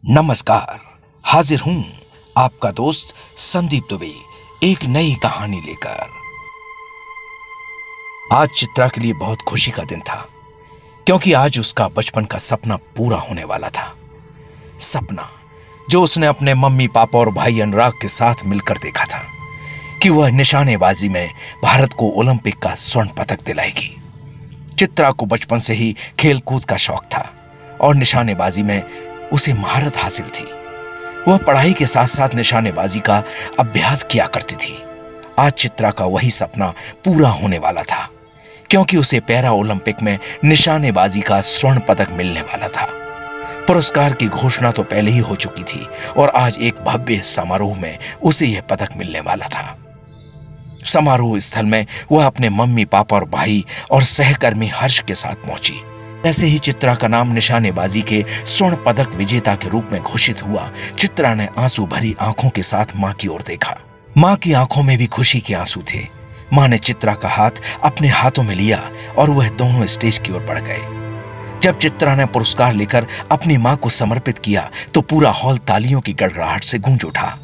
नमस्कार। हाजिर हूं आपका दोस्त संदीप दुबे एक नई कहानी लेकर। आज चित्रा के लिए बहुत खुशी का दिन था क्योंकि आज उसका बचपन का सपना पूरा होने वाला था। सपना जो उसने अपने मम्मी पापा और भाई अनुराग के साथ मिलकर देखा था कि वह निशानेबाजी में भारत को ओलंपिक का स्वर्ण पदक दिलाएगी। चित्रा को बचपन से ही खेलकूद का शौक था और निशानेबाजी में उसे महारत हासिल थी। वह पढ़ाई के साथ साथ निशानेबाजी का अभ्यास किया करती थी। आज चित्रा का वही सपना पूरा होने वाला था क्योंकि उसे पैरा ओलंपिक में निशानेबाजी का स्वर्ण पदक मिलने वाला था। पुरस्कार की घोषणा तो पहले ही हो चुकी थी और आज एक भव्य समारोह में उसे यह पदक मिलने वाला था। समारोह स्थल में वह अपने मम्मी पापा और भाई और सहकर्मी हर्ष के साथ पहुंची। जैसे ही चित्रा का नाम निशानेबाजी के स्वर्ण पदक विजेता के रूप में घोषित हुआ, चित्रा ने आंसू भरी आंखों के साथ मां की ओर देखा। मां की आंखों में भी खुशी के आंसू थे। मां ने चित्रा का हाथ अपने हाथों में लिया और वह दोनों स्टेज की ओर बढ़ गए। जब चित्रा ने पुरस्कार लेकर अपनी मां को समर्पित किया तो पूरा हॉल तालियों की गड़गड़ाहट से गूंज उठा।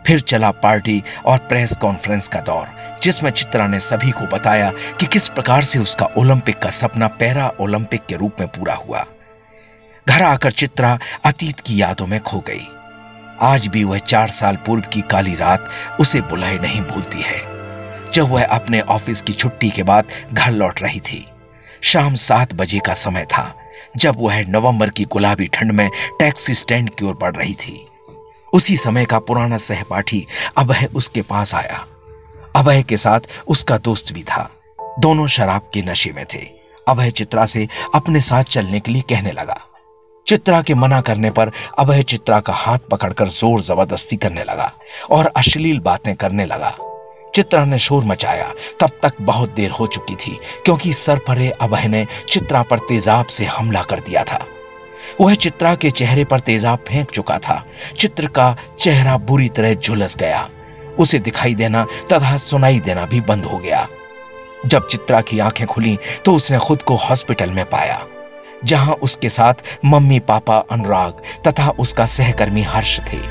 फिर चला पार्टी और प्रेस कॉन्फ्रेंस का दौर, जिसमें चित्रा ने सभी को बताया कि किस प्रकार से उसका ओलंपिक का सपना पैरा ओलंपिक के रूप में पूरा हुआ। घर आकर चित्रा अतीत की यादों में खो गई। आज भी वह 4 साल पूर्व की काली रात उसे बुलाए नहीं भूलती है, जब वह अपने ऑफिस की छुट्टी के बाद घर लौट रही थी। शाम 7 बजे का समय था जब वह नवंबर की गुलाबी ठंड में टैक्सी स्टैंड की ओर बढ़ रही थी। उसी समय का पुराना सहपाठी अभय उसके पास आया। अभय के साथ उसका दोस्त भी था। दोनों शराब के नशे में थे। अभय चित्रा से अपने साथ चलने के लिए कहने लगा। चित्रा के मना करने पर अभय चित्रा का हाथ पकड़कर जोर जबरदस्ती करने लगा और अश्लील बातें करने लगा। चित्रा ने शोर मचाया। तब तक बहुत देर हो चुकी थी क्योंकि सरपरे अभय ने चित्रा पर तेजाब से हमला कर दिया था। वह चित्रा के चेहरे पर तेजाब फेंक चुका था। चित्र का चेहरा बुरी तरह झुलस गया। उसे दिखाई देना तथा सुनाई देना भी बंद हो गया। जब चित्रा की आंखें खुली तो उसने खुद को हॉस्पिटल में पाया, जहां उसके साथ मम्मी पापा अनुराग तथा उसका सहकर्मी हर्ष थे।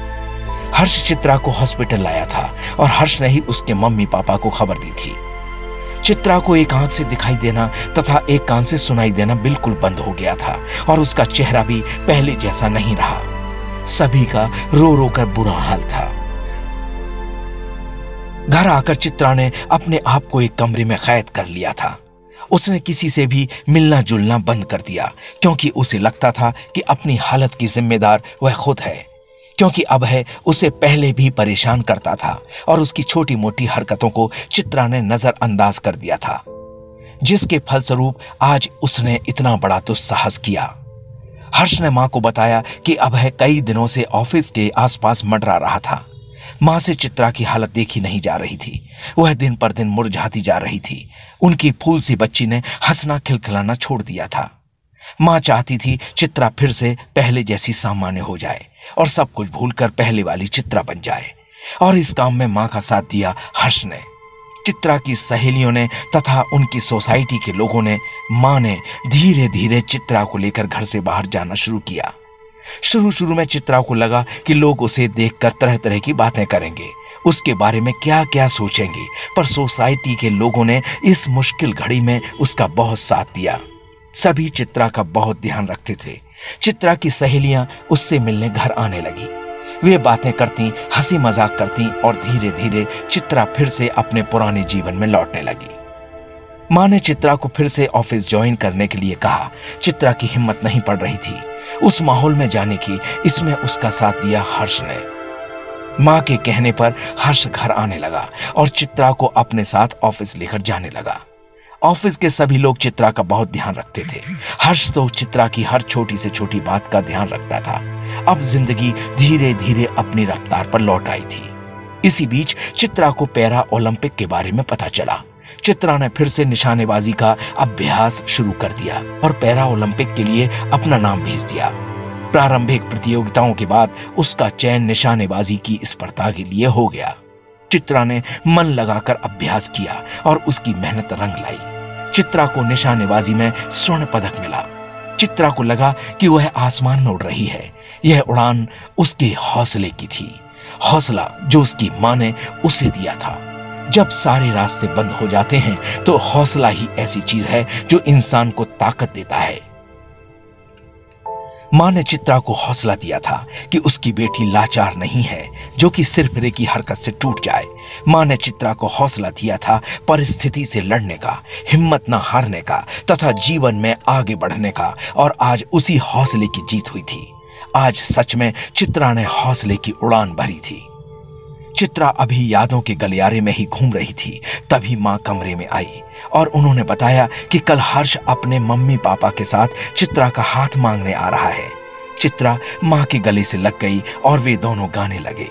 हर्ष चित्रा को हॉस्पिटल लाया था और हर्ष ने ही उसके मम्मी पापा को खबर दी थी। चित्रा को एक आंख से दिखाई देना तथा एक कान से सुनाई देना बिल्कुल बंद हो गया था और उसका चेहरा भी पहले जैसा नहीं रहा। सभी का रो रो कर बुरा हाल था। घर आकर चित्रा ने अपने आप को एक कमरे में कैद कर लिया था। उसने किसी से भी मिलना जुलना बंद कर दिया क्योंकि उसे लगता था कि अपनी हालत की जिम्मेदार वह खुद है, क्योंकि अब है उसे पहले भी परेशान करता था और उसकी छोटी मोटी हरकतों को चित्रा ने नजरअंदाज कर दिया था, जिसके फलस्वरूप आज उसने इतना बड़ा दुस्साहस किया। हर्ष ने मां को बताया कि अब है कई दिनों से ऑफिस के आसपास मंडरा रहा था। मां से चित्रा की हालत देखी नहीं जा रही थी। वह दिन पर दिन मुरझाती जा रही थी। उनकी फूल सी बच्ची ने हंसना खिलखिलाना छोड़ दिया था। मां चाहती थी चित्रा फिर से पहले जैसी सामान्य हो जाए और सब कुछ भूलकर पहले वाली चित्रा बन जाए। और इस काम में मां का साथ दिया हर्ष ने, चित्रा की सहेलियों ने तथा उनकी सोसाइटी के लोगों ने। मां ने धीरे धीरे चित्रा को लेकर घर से बाहर जाना शुरू किया। शुरू में चित्रा को लगा कि लोग उसे देखकर तरह तरह की बातें करेंगे, उसके बारे में क्या क्या सोचेंगे, पर सोसाइटी के लोगों ने इस मुश्किल घड़ी में उसका बहुत साथ दिया। सभी चित्रा का बहुत ध्यान रखते थे। चित्रा की सहेलियां उससे मिलने घर आने लगी। वे बातें करती, हंसी मजाक करती और धीरे धीरे चित्रा फिर से अपने पुराने जीवन में लौटने लगी। मां ने चित्रा को फिर से ऑफिस ज्वाइन करने के लिए कहा। चित्रा की हिम्मत नहीं पड़ रही थी उस माहौल में जाने की। इसमें उसका साथ दिया हर्ष ने। मां के कहने पर हर्ष घर आने लगा और चित्रा को अपने साथ ऑफिस लेकर जाने लगा। ऑफिस के सभी लोग चित्रा का बहुत ध्यान रखते थे। हर्ष तो चित्रा की हर छोटी से छोटी बात का ध्यान रखता था। अब जिंदगी धीरे धीरे अपनी रफ्तार पर लौट आई थी। इसी बीच चित्रा को पैरा ओलंपिक के बारे में पता चला। चित्रा ने फिर से निशानेबाजी का अभ्यास शुरू कर दिया और पैरा ओलंपिक के लिए अपना नाम भेज दिया। प्रारंभिक प्रतियोगिताओं के बाद उसका चयन निशानेबाजी की स्पर्धा के लिए हो गया। चित्रा ने मन लगाकर अभ्यास किया और उसकी मेहनत रंग लाई। चित्रा को निशानेबाजी में स्वर्ण पदक मिला। चित्रा को लगा कि वह आसमान में उड़ रही है। यह उड़ान उसके हौसले की थी, हौसला जो उसकी मां ने उसे दिया था। जब सारे रास्ते बंद हो जाते हैं तो हौसला ही ऐसी चीज है जो इंसान को ताकत देता है। मां ने चित्रा को हौसला दिया था कि उसकी बेटी लाचार नहीं है जो कि सिर फिरे की हरकत से टूट जाए। मां ने चित्रा को हौसला दिया था परिस्थिति से लड़ने का, हिम्मत न हारने का तथा जीवन में आगे बढ़ने का, और आज उसी हौसले की जीत हुई थी। आज सच में चित्रा ने हौसले की उड़ान भरी थी। चित्रा अभी यादों के गलियारे में ही घूम रही थी, तभी मां कमरे में आई और उन्होंने बताया कि कल हर्ष अपने मम्मी पापा के साथ चित्रा का हाथ मांगने आ रहा है। चित्रा मां के गले से लग गई और वे दोनों गाने लगे।